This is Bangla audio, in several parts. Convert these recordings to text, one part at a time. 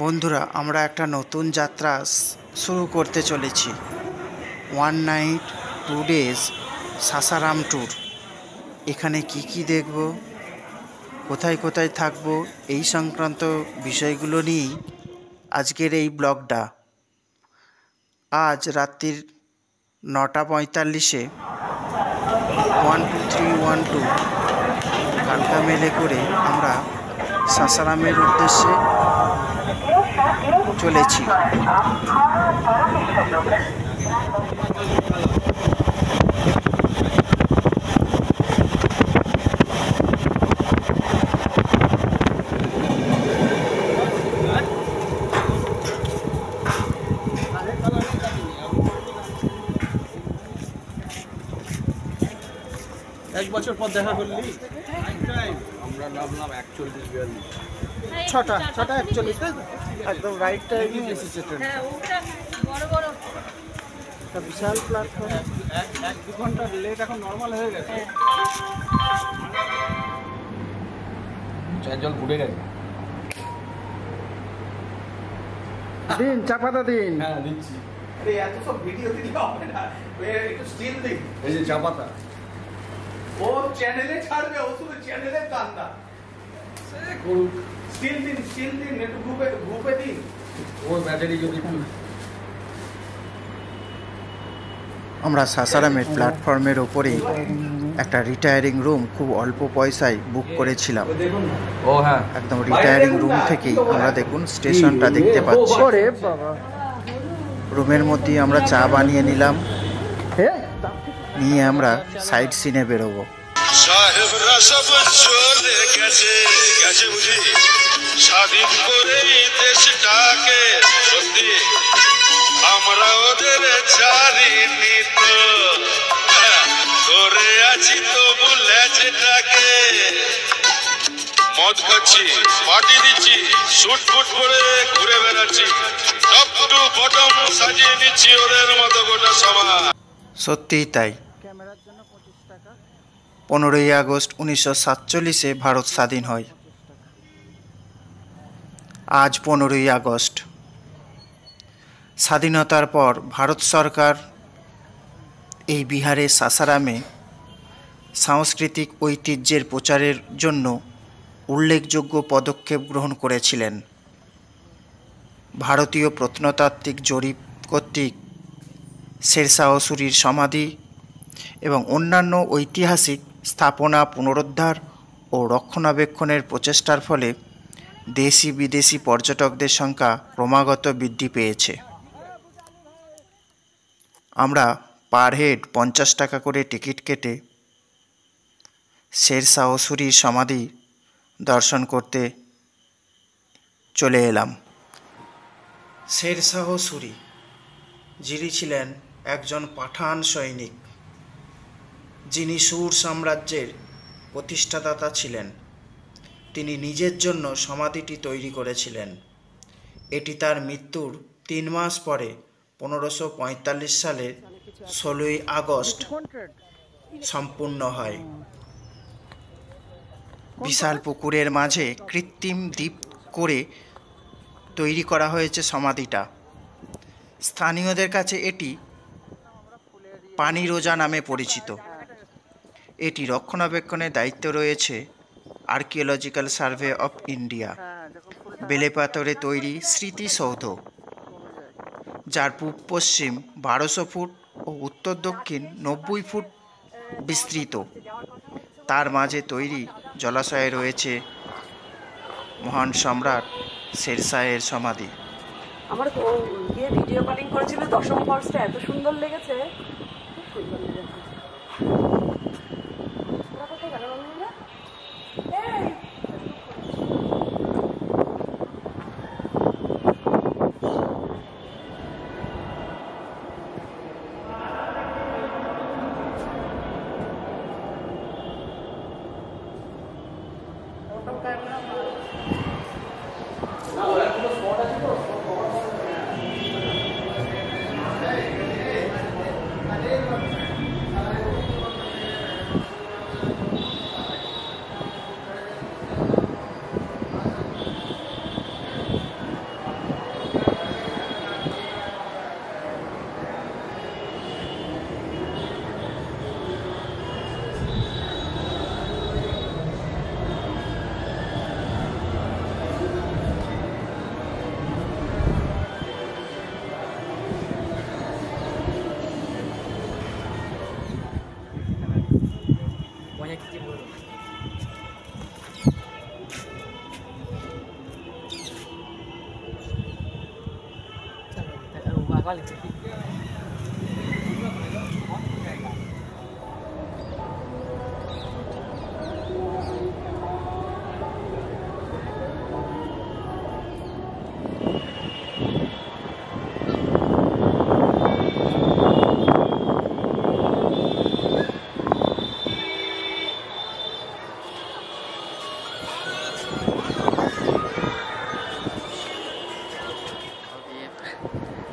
বন্ধুরা, আমরা একটা নতুন যাত্রা শুরু করতে চলেছি। 1 নাইট 2 ডেজ সাসারাম ট্যুর। এখানে কি কি দেখব, কোথায় কোথায় থাকব, এই সংক্রান্ত বিষয়গুলো নিয়েই আজকের এই ব্লগটা। আজ রাত্রির 9:45-এ 12312 কালকা মেলে করে আমরা সাসারামের উদ্দেশ্যে চলেছি। এক বছর পর দেখা করলি। আমরা নামলাম 41-42 ছটা 41 একদম রাইট টাইমে এসেছে ট্রেন। বিশাল প্ল্যাটফর্ম, 1-2 ঘন্টা লেট এখন নর্মাল হয়ে গেছে। চার জল ঘুরে গেছে। দিন চাপাতা দিন। হ্যাঁ দিচ্ছি। আরে এত সব ভিডিও দিলে হবে না, একটু স্টিল দিন। এই যে চাপাতা ও চ্যানেলে ছাড়বে, ও শুধু চ্যানেলে কান্দা। স্টিল দিন একটু গ্রুপে দিন। ওর ব্যাটারি যদি আমরা সাসারামের প্ল্যাটফর্মের ওপরেই একটা রিটায়ারিং রুম খুব অল্প পয়সায় বুক করেছিলাম। ও হ্যাঁ, একদম রিটায়ারিং রুম থেকেই আমরা দেখুন স্টেশনটা দেখতে পাচ্ছি। রুমের মধ্যেই আমরা চা বানিয়ে নিলাম, নিয়ে আমরা সাইড সিনে বেরোবো। সাহেবরা সব চলে গেছে বুঝি, স্বাধীন করে দেশটাকে। সত্যি আমরা ওদের ছাড়িনি তো, ধরে আছি তবু লেজটাকে। মদ খাচ্ছি, পার্টি দিচ্ছি, শুট ফুট করে ঘুরে বেড়াচ্ছি, টপ টু বটম সাজিয়ে নিচ্ছি ওদের মতো গোটা সভা। সত্যিই তাই। 15ই আগস্ট 1947-এ ভারত স্বাধীন হয়। আজ 15ই আগস্ট। স্বাধীনতার পর ভারত সরকার এই বিহারের সাসারামে সাংস্কৃতিক ঐতিহ্যের প্রচারের জন্য উল্লেখযোগ্য পদক্ষেপ গ্রহণ করেছিলেন। ভারতীয় প্রত্নতাত্ত্বিক জরিপ কর্তৃক শেরশাহ সূরির সমাধি এবং অন্যান্য ঐতিহাসিক স্থাপনা পুনরুদ্ধার ও রক্ষণাবেক্ষণের প্রচেষ্টার ফলে দেশি বিদেশি পর্যটকদের সংখ্যা ক্রমাগত বৃদ্ধি পেয়েছে। আমরা পার হেড 50 টাকা করে টিকিট কেটে শেরশাহ সূরির সমাধি দর্শন করতে চলে এলাম। শেরশাহ সূরি যিনি ছিলেন একজন পাঠান সৈনিক, যিনি সুর সাম্রাজ্যের প্রতিষ্ঠাতা ছিলেন। তিনি নিজের জন্য সমাধিটি তৈরি করেছিলেন। এটি তার মৃত্যুর 3 মাস পরে 1545 সালের 16ই আগস্ট সম্পূর্ণ হয়। বিশাল পুকুরের মাঝে কৃত্রিম দ্বীপ করে তৈরি করা হয়েছে সমাধিটা। স্থানীয়দের কাছে এটি পানি রোজা নামে পরিচিত। এটি রক্ষণাবেক্ষণের দায়িত্ব রয়েছে আর্কিওলজিক্যাল সার্ভে অফ ইন্ডিয়া। বেলে পাথরে তৈরি স্মৃতিসৌধ, যার পূব পশ্চিম 1200 ফুট ও উত্তর দক্ষিণ 90 ফুট বিস্তৃত। তার মাঝে তৈরি জলাশয়ে রয়েছে মহান সম্রাট শেরশাহের সমাধি। আমার ভিডিও কলিং করেছিল, দশম ফলসটা এত সুন্দর লেগেছে, খুব সুন্দর লেগেছে।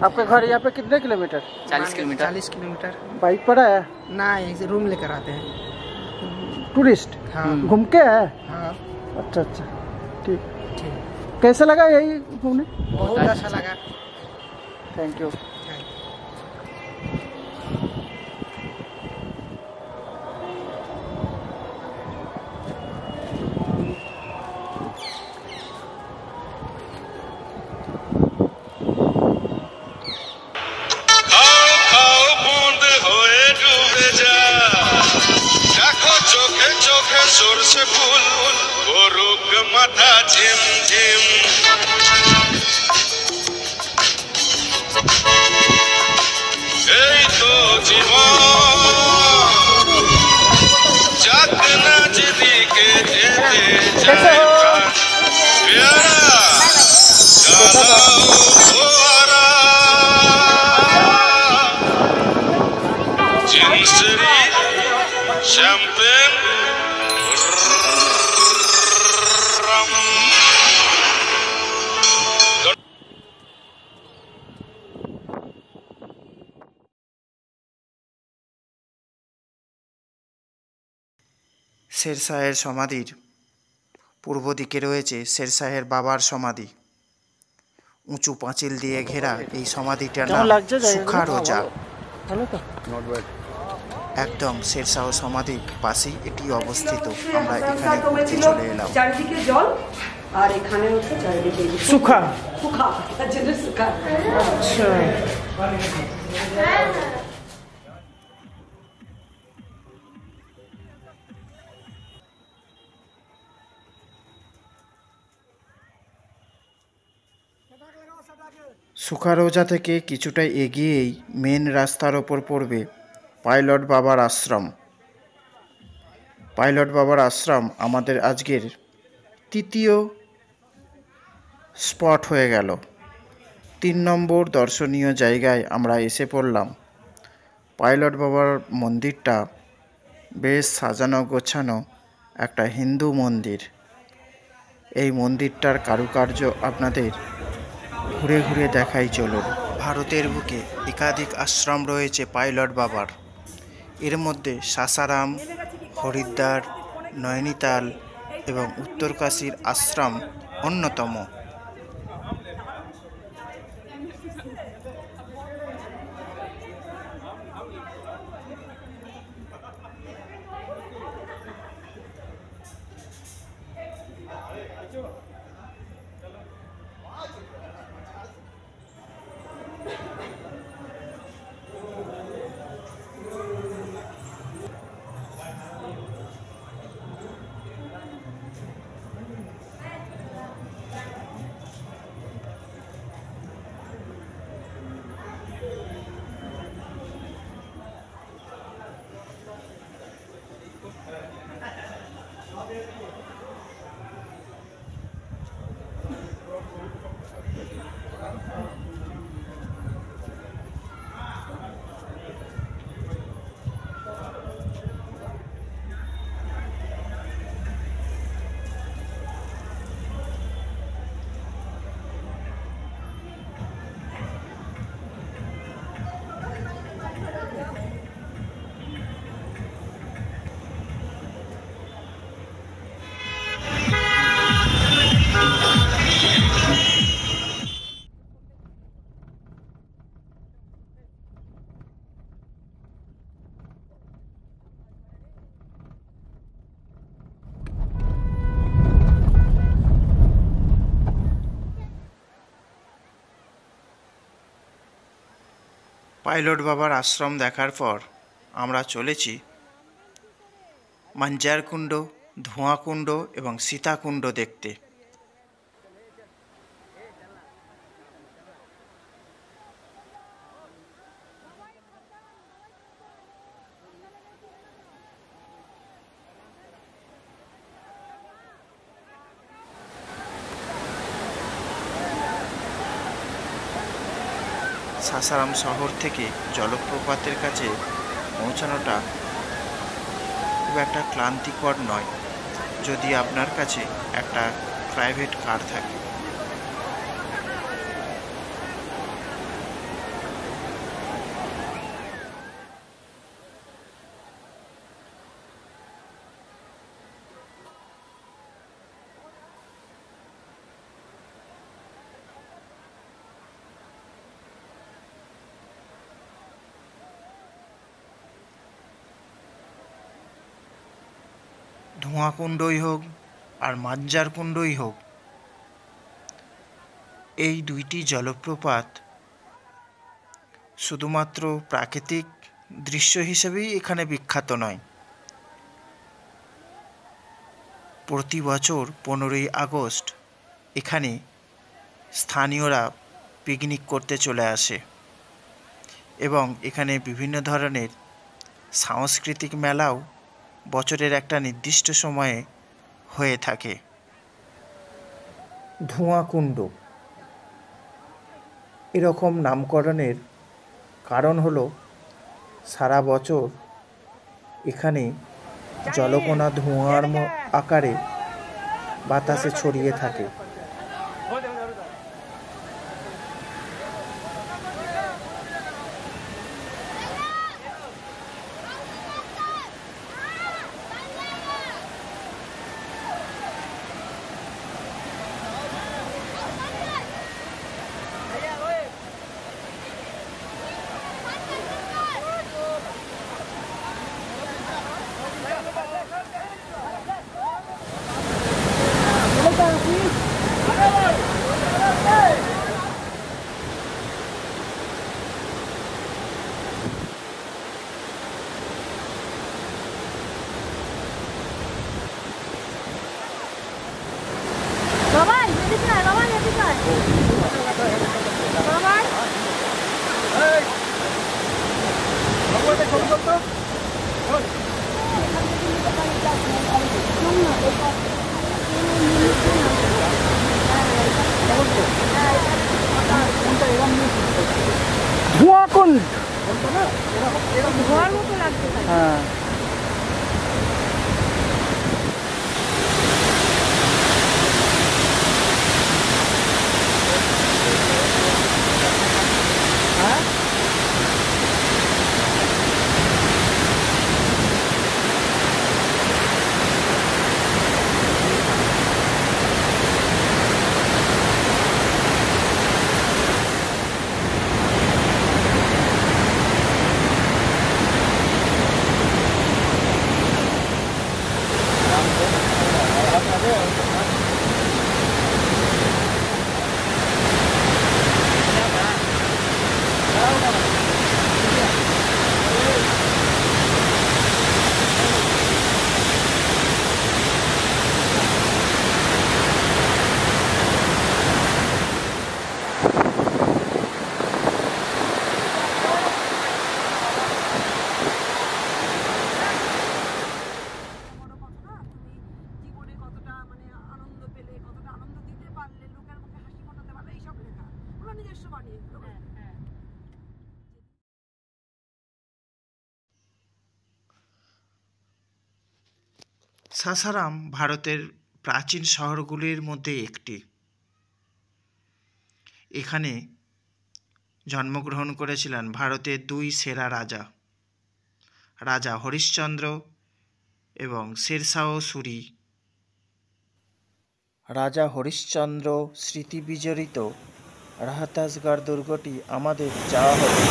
आपका घर यहाँ पे कितने किलोमीटर? 40 किलोमीटर। 40 किलोमीटर। बाइक पर है ना, यहीं से रूम लेकर आते हैं। टूरिस्ट? हाँ। घूम के है? हाँ। अच्छा अच्छा, ठीक। कैसा लगा यही घूमने? बहुत अच्छा लगा। Thank you. খাও খাও বুঁদ হয়ে ডুবে যা দেখো চোখে চোখে সরষে ফুল করুক মাথা ঝিম ঝিম এই তো জীবন যাক না যেদিকে যেতে চায় প্রাণ পেয়ারা চালাও ফোয়ারা জিন্সেরি শ্যাম্পেন রাম শেরশাহের সমাধির পূর্ব দিকে রয়েছে শেরশাহের বাবার সমাধি। উঁচু পাঁচিল দিয়ে ঘেরা এই সমাধিটার কেমন নাম লাগছে জায়গাটা? সুখা রোজা। ভালো তো? একদম শেরশাহ সমাধির পাশেই এটি অবস্থিত। আমরা এখানে ঘুরতে চলে এলাম। চারিদিকে জল আর এখানে হচ্ছে চারিদিকে সুখা? সুখা, তার জন্য সুখা। আচ্ছা। সুখা রোজা থেকে কিছুটা এগিয়েই মেন রাস্তার ওপর পড়বে পাইলট বাবার আশ্রম। পাইলট বাবার আশ্রম আমাদের আজকের তৃতীয় স্পট হয়ে গেল। 3 নম্বর দর্শনীয় জায়গায় আমরা এসে পড়লাম। পাইলট বাবার মন্দিরটা বেশ সাজানো গোছানো একটা হিন্দু মন্দির। এই মন্দিরটার কারুকার্য আপনাদের ঘুরে ঘুরে দেখাই চলুন। ভারতের বুকে একাধিক আশ্রম রয়েছে পাইলট বাবার। এর মধ্যে সাসারাম, হরিদ্বার, নৈনিতাল এবং উত্তরকাশীর আশ্রম অন্যতম। পাইলট বাবার আশ্রম দেখার পর আমরা চলেছি মাঞ্জারকুণ্ড, ধোঁয়াকুণ্ড এবং সীতাকুণ্ড দেখতে। সাসারাম শহর থেকে জলপ্রপাতের কাছে পৌঁছানোটা খুব একটা ক্লান্তিকর নয়, যদি আপনার কাছে একটা প্রাইভেট কার থাকে। ধোঁয়াকুণ্ডই হোক আর মাঞ্জার কুণ্ডই হোক, এই দুইটি জলপ্রপাত শুধুমাত্র প্রাকৃতিক দৃশ্য হিসেবেই এখানে বিখ্যাত নয়। প্রতি বছর 15ই আগস্ট এখানে স্থানীয়রা পিকনিক করতে চলে আসে এবং এখানে বিভিন্ন ধরনের সাংস্কৃতিক মেলাও বছরের একটা নির্দিষ্ট সময়ে হয়ে থাকে। ধোঁয়াকুণ্ড এরকম নামকরণের কারণ হলো সারা বছর এখানে জলকণা ধোঁয়ার আকারে বাতাসে ছড়িয়ে থাকে। ধোঁয়াকুণ্ড হ্যাঁ। সাসারাম ভারতের প্রাচীন শহরগুলির মধ্যে একটি। এখানে জন্মগ্রহণ করেছিলেন ভারতের দুই সেরা রাজা, রাজা হরিশ্চন্দ্র এবং শেরশাহ সূরি। রাজা হরিশ্চন্দ্র স্মৃতি বিজড়িত রহতাসগড় দুর্গটি আমাদের যাওয়া হবে।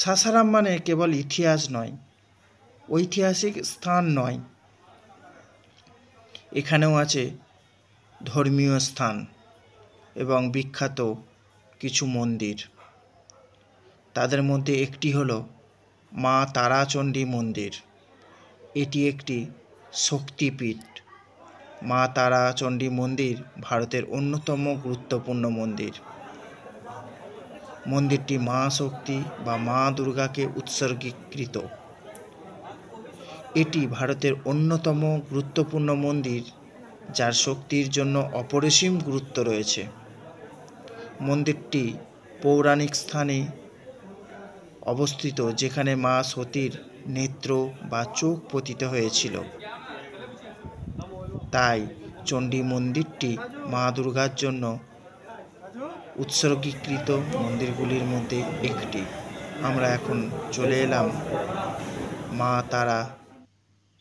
সাসারাম মানে কেবল ইতিহাস নয়, ঐতিহাসিক স্থান নয়, এখানেও আছে ধর্মীয় স্থান এবং বিখ্যাত কিছু মন্দির। তাদের মধ্যে একটি হলো মা তারাচণ্ডী মন্দির। এটি একটি শক্তিপীঠ। মা তারাচণ্ডী মন্দির ভারতের অন্যতম গুরুত্বপূর্ণ মন্দির। মন্দিরটি মা শক্তি বা মা দুর্গাকে উৎসর্গীকৃত। এটি ভারতের অন্যতম গুরুত্বপূর্ণ মন্দির, যার শক্তির জন্য অপরিসীম গুরুত্ব রয়েছে। মন্দিরটি পৌরাণিক স্থানে অবস্থিত, যেখানে মা সতীর নেত্র বা চোখ পতিত হয়েছিল। তাই চণ্ডী মন্দিরটি মা দুর্গার জন্য উৎসর্গীকৃত মন্দিরগুলির মধ্যে একটি। আমরা এখন চলে এলাম মা তারা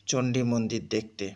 চণ্ডী মন্দির দেখতে।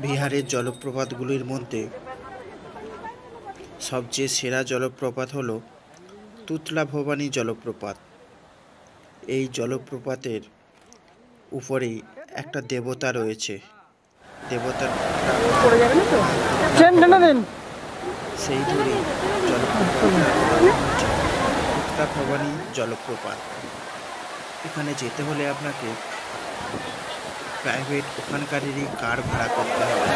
বিহারের জলপ্রপাতগুলির মধ্যে সবচেয়ে সেরা জলপ্রপাত হল তুতলা ভবানী জলপ্রপাত। এই জলপ্রপাতের উপরেই একটা দেবতা রয়েছে। দেবতার সেই ধরে তুতলা ভবানী জলপ্রপাত। এখানে যেতে হলে আপনাকে প্রাইভেট ওখানকারেরই কার ভাড়া করতে হবে।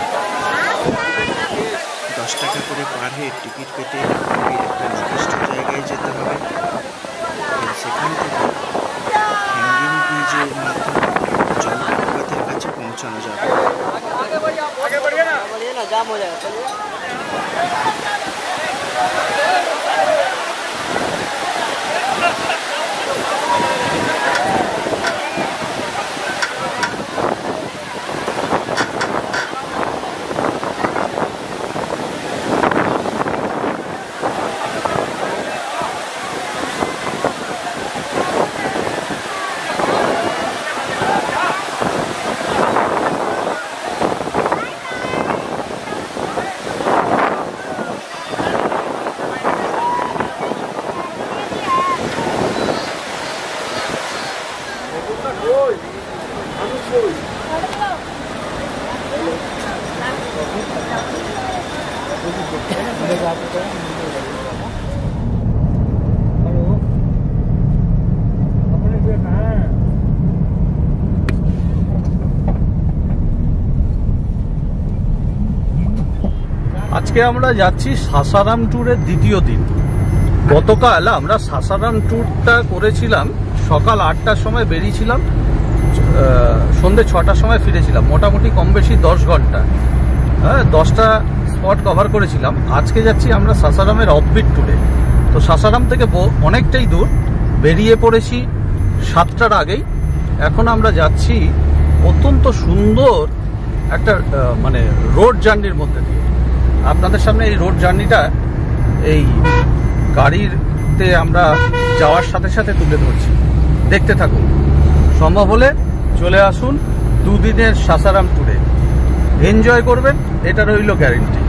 10 টাকা করে পার হেড টিকিট পেতে একটা নির্দিষ্ট জায়গায় যেতে হবে। সেখান থেকে হ্যাঙ্গিং ব্রিজের মাধ্যমে জলপ্রপাতের কাছে পৌঁছানো যাবে। আজকে আমরা যাচ্ছি সাসারাম ট্যুরের দ্বিতীয় দিন। গতকাল আমরা সাসারাম ট্যুরটা করেছিলাম, সকাল 8টার সময় বেরিয়েছিলাম, সন্ধ্যে 6টার সময় ফিরেছিলাম। মোটামুটি কম বেশি 10 ঘন্টা, হ্যাঁ 10টা স্পট কভার করেছিলাম। আজকে যাচ্ছি আমরা সাসারামের অফবিট ট্যুরে। তো সাসারাম থেকে অনেকটাই দূর, বেরিয়ে পড়েছি 7টার আগেই। এখন আমরা যাচ্ছি অত্যন্ত সুন্দর একটা মানে রোড জার্নির মধ্যে দিয়ে। আপনাদের সামনে এই রোড জার্নিটা এই গাড়িতে আমরা যাওয়ার সাথে সাথে তুলে ধরছি, দেখতে থাকুন। সম্ভব হলে চলে আসুন 2 দিনের সাসারাম ট্যুরে, এনজয় করবেন, এটা রইল গ্যারেন্টি।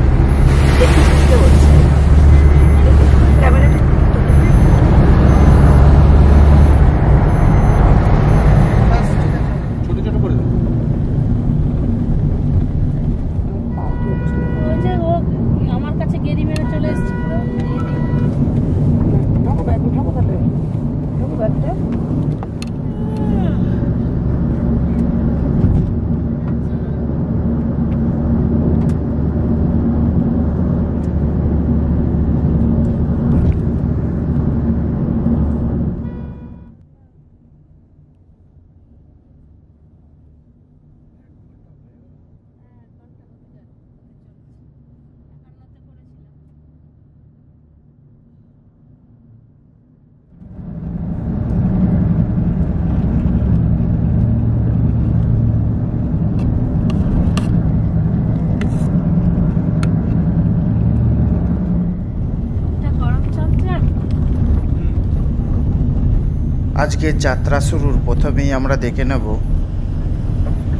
আজকে যাত্রা শুরুর প্রথমেই আমরা দেখে নেব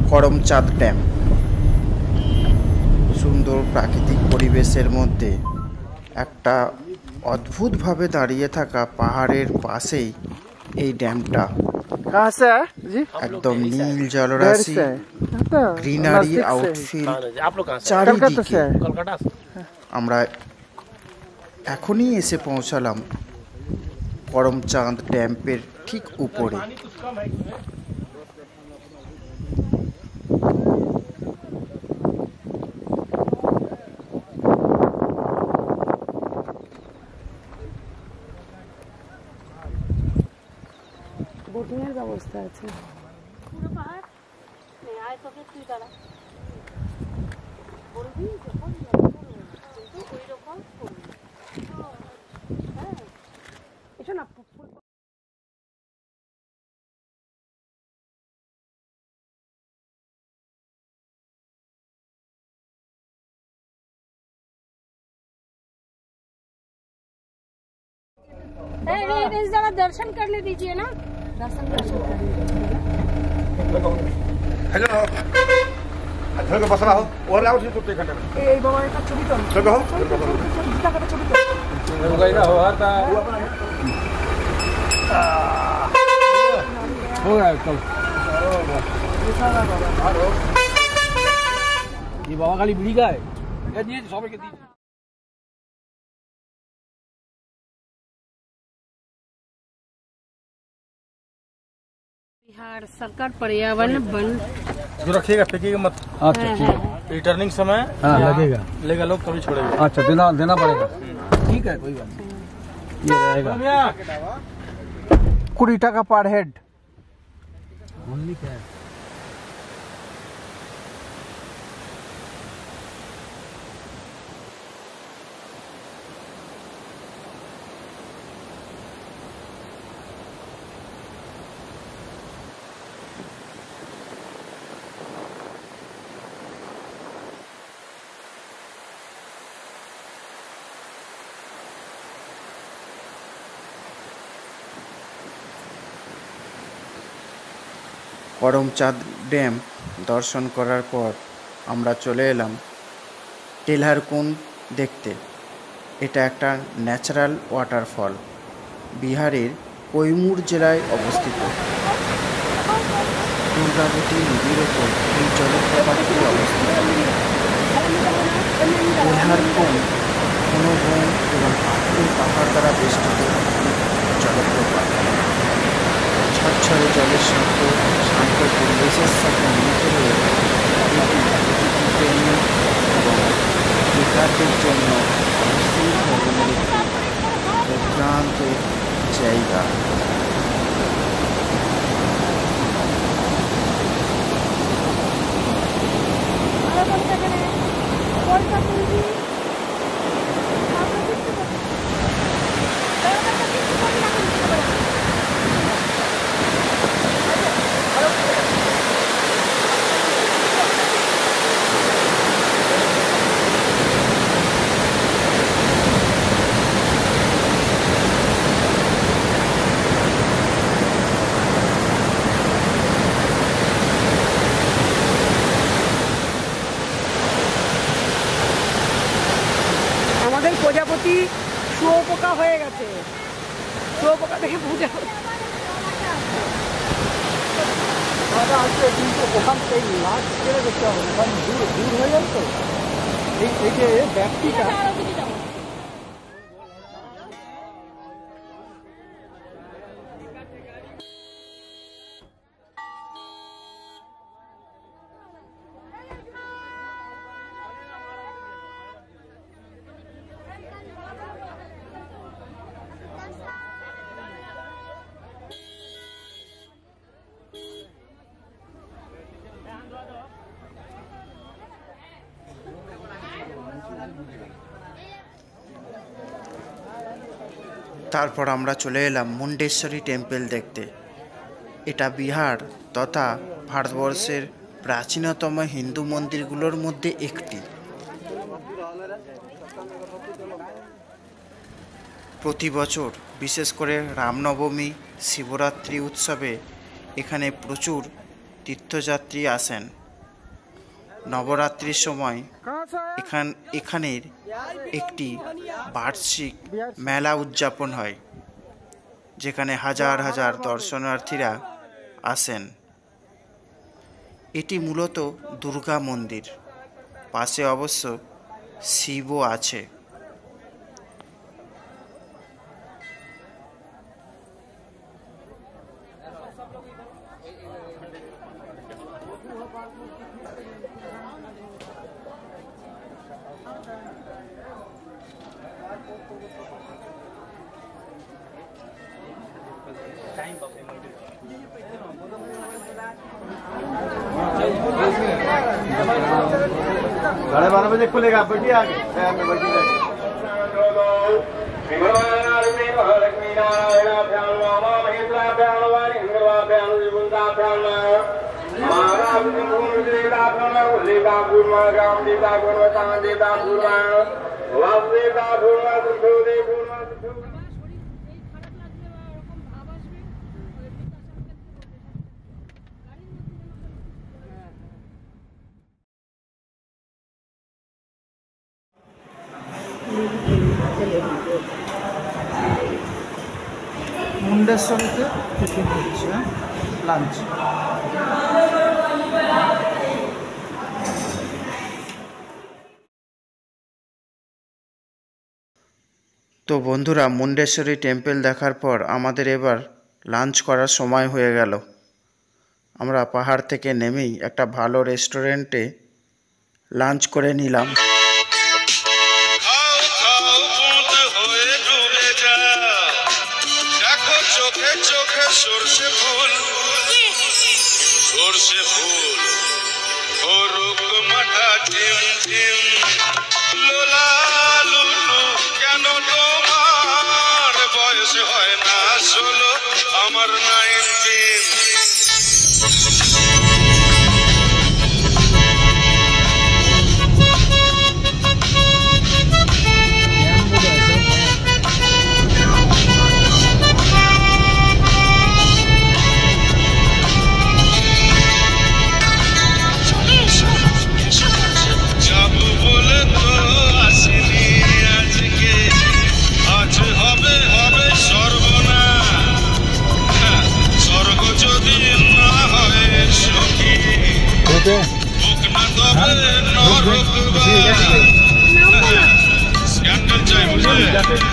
করমচাঁদ ড্যাম। সুন্দর প্রাকৃতিক পরিবেশের মধ্যে একটা অদ্ভুতভাবে দাঁড়িয়ে থাকা পাহাড়ের পাশেই এই ড্যামটা। कहाँ से है जी? একদম নীল জলরাশি, গ্রিনারি আউটফিল্ড চারিদিকে। আমরা এখনই এসে পৌঁছালাম করমচাঁদ ড্যামের ঠিক উপরে। বোটিংয়ের ব্যবস্থা আছে। इस जगह दर्शन करने दीजिए ना, दर्शन कर বাবা খালি বিড়ি গায় সবাইকে দিই। बिहार सरकार पर्यावरण वन जो रखिएगा फेंकिएगा मत। अच्छा ठीक है। रिटर्निंग समय लगेगा लोग कभी छोड़ेगा। अच्छा देना पड़ेगा। ठीक है कोई बात नहीं, ये रहेगा 20 টাকা पर हेड। ओनली क्या है করমচাঁদ ড্যাম দর্শন করার পর আমরা চলে এলাম টেলহারকুন্ড দেখতে। এটা একটা ন্যাচারাল ওয়াটারফল, বিহারের কৈমুর জেলায় অবস্থিত। দুর্গাবতী নদীর ওপর এই জলপ্রপাতটি অবস্থিত। টেলহারকুন্ড ঘন বন এবং পাহাড় দ্বারা বেষ্টিত জলপ্রপাত। ঝরঝরে জলের শব্দ, শান্ত পরিবেশের সাথে মিলিত হয়ে এটি অতিথিপ্রেমী এবং বেকারদের জন্য অবশ্যই ভ্রমণের একটি দুর্দান্ত জায়গা। প্রজাপতি শুয়োপোকা হয়ে গেছে, শুয়োপোকা থেকে প্রজাপতি। কিন্তু ওখান থেকে লাশ ছেড়ে দেখতে হবে, কারণ দূর হয়ে যায় তো। এই যে ব্যক্তিটা তারপর আমরা চলে এলাম মুন্ডেশ্বরী টেম্পল দেখতে। এটা বিহার তথা ভারতবর্ষের প্রাচীনতম হিন্দু মন্দিরগুলোর মধ্যে একটি। প্রতি বছর বিশেষ করে রামনবমী, শিবরাত্রি উৎসবে এখানে প্রচুর তীর্থযাত্রী আসেন। নবরাত্রির সময় এখানের একটি বার্ষিক মেলা উদযাপন হয়, যেখানে হাজার হাজার দর্শনার্থীরা আসেন। এটি মূলত দুর্গা মন্দির, পাশে অবশ্য শিবও আছে। साढ़े 12 बजे खुलेगा, बैठिए आगे, बैठिए। মুন্ডেশ্বরীতে টিফিন হচ্ছে, লাঞ্চ। তো বন্ধুরা, মুন্ডেশ্বরী টেম্পল দেখার পর আমাদের এবার লাঞ্চ করার সময় হয়ে গেল। আমরা পাহাড় থেকে নেমেই একটা ভালো রেস্টুরেন্টে লাঞ্চ করে নিলাম। সরষে ফুল হরুক মাথা টিম টিম, লোলা লুলু কেন তোমার বয়স হয় না 16, আমার 19।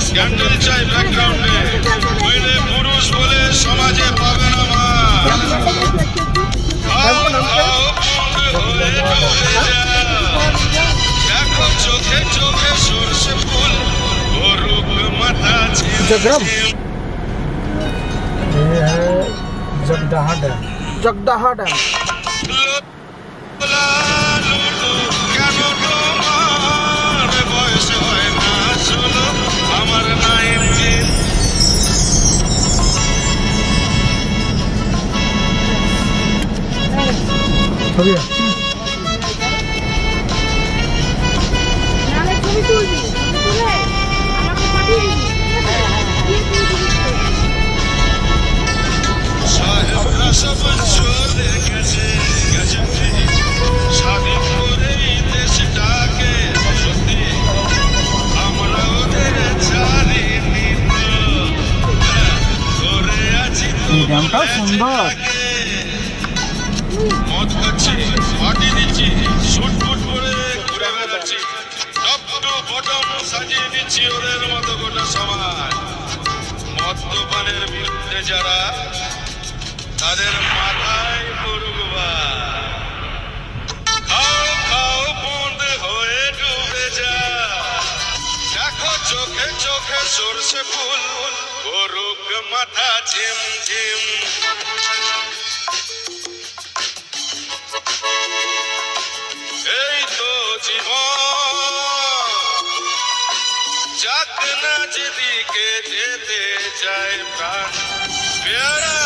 স্ক্যান্ডাল চাই ব্যাকগ্রাউন্ডে, নইলে পুরুষ বলে সমাজে পাবে না মা। দেখো চোখে চোখে সরষে ফুল, হরুক মাথা ঝিম। जगदाहा डैम, जगदाहा डैम। কেন তোমার বয়স হয় না 16, আমার 19। সাহেবরা সব চলে গেছে, স্বাধীন করে দেশটাকে, সত্যি আমরা ওদের ছাড়িনি, ধরে আছি সুন্দর। মদ খাচ্ছি, পার্টি দিচ্ছি, শুট ফুট করে ঘুরে বেড়াচ্ছি, টপ টু বটম সাজিয়ে দিচ্ছি ওদের মতো গোটা সমাজ। মদ্যপানের বিরুদ্ধে যারা, তাদের মাথায় পড়ুকবা। খাও খাও বন্ধ হয়ে ডুবে যা, দেখো চোখে চোখে সরষে ফুল, হরুক মাথা ঝিম ঝিম। এই তো জীবন, যাক না যেদিকে যেতে চায় প্রাণ, পেয়ারা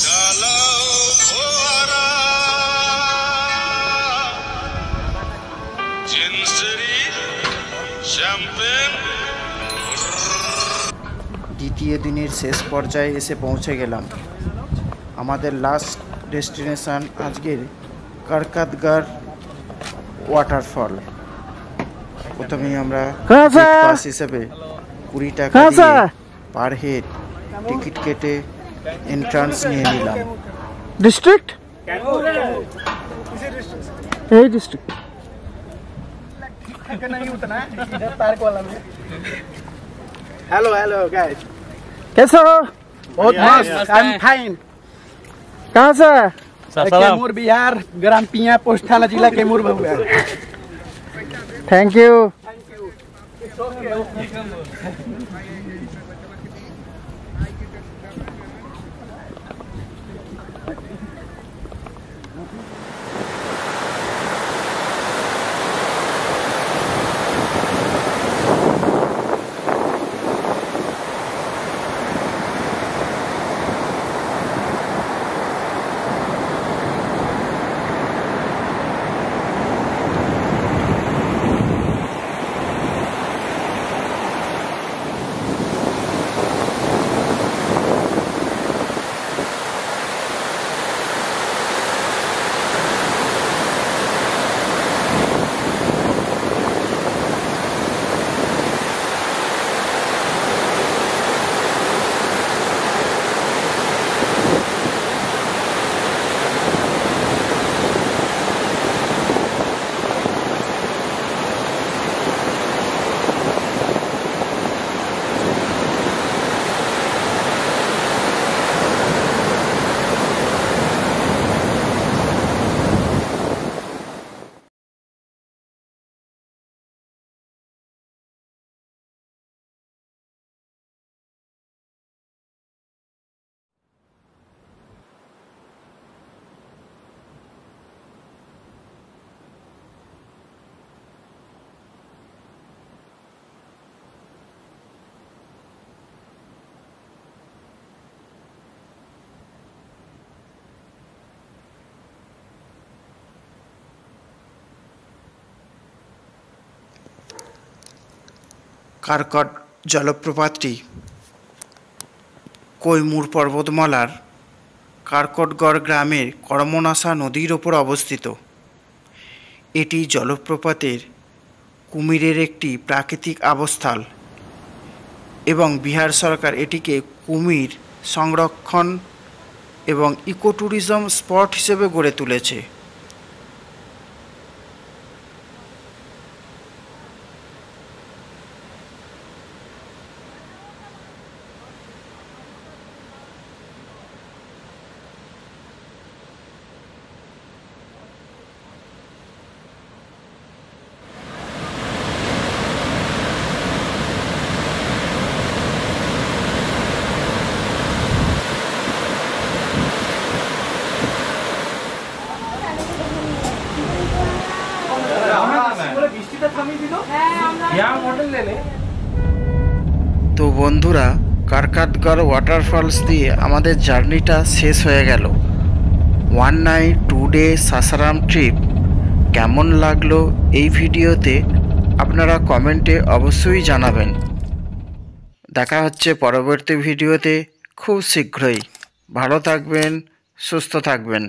চালাও ফোয়ারা, জিন্সেরি শ্যাম্পেন দ্বিতীয় দিনের শেষ পর্যায়ে এসে পৌঁছে গেলাম। আমাদের লাস্ট ডেস্টিনেশন আজকের কারকাতগড় ওয়াটারফল। প্রথমেই আমরা পাস হিসেবে 20 টাকা দিয়ে পার হেড টিকিট কেটে এন্ট্রান্স নিয়ে নিলাম। डिस्ट्रिक्ट यही डिस्ट्रिक्ट हेलो हेलो गाइस, कैसे हो? बहुत मस्त, आई एम फाइन। कहाँ से? कैमूर बिहार, ग्राम पिया, पोस्ट थाना, जिला कैमूर बहुआ। Thank you. কারকট জলপ্রপাতটি কৈমুর পর্বতমালার কারকটগড় গ্রামের কর্মনাশা নদীর ওপর অবস্থিত। এটি জলপ্রপাতের কুমিরের একটি প্রাকৃতিক আবাসস্থল এবং বিহার সরকার এটিকে কুমির সংরক্ষণ এবং ইকোট্যুরিজম স্পট হিসেবে গড়ে তুলেছে। তো বন্ধুরা, কারকাতগড় ওয়াটারফলস দিয়ে আমাদের জার্নিটা শেষ হয়ে গেল। 1 নাইট 2 ডে সাসারাম ট্রিপ কেমন লাগলো এই ভিডিওতে আপনারা কমেন্টে অবশ্যই জানাবেন। দেখা হচ্ছে পরবর্তী ভিডিওতে খুব শীঘ্রই। ভালো থাকবেন, সুস্থ থাকবেন।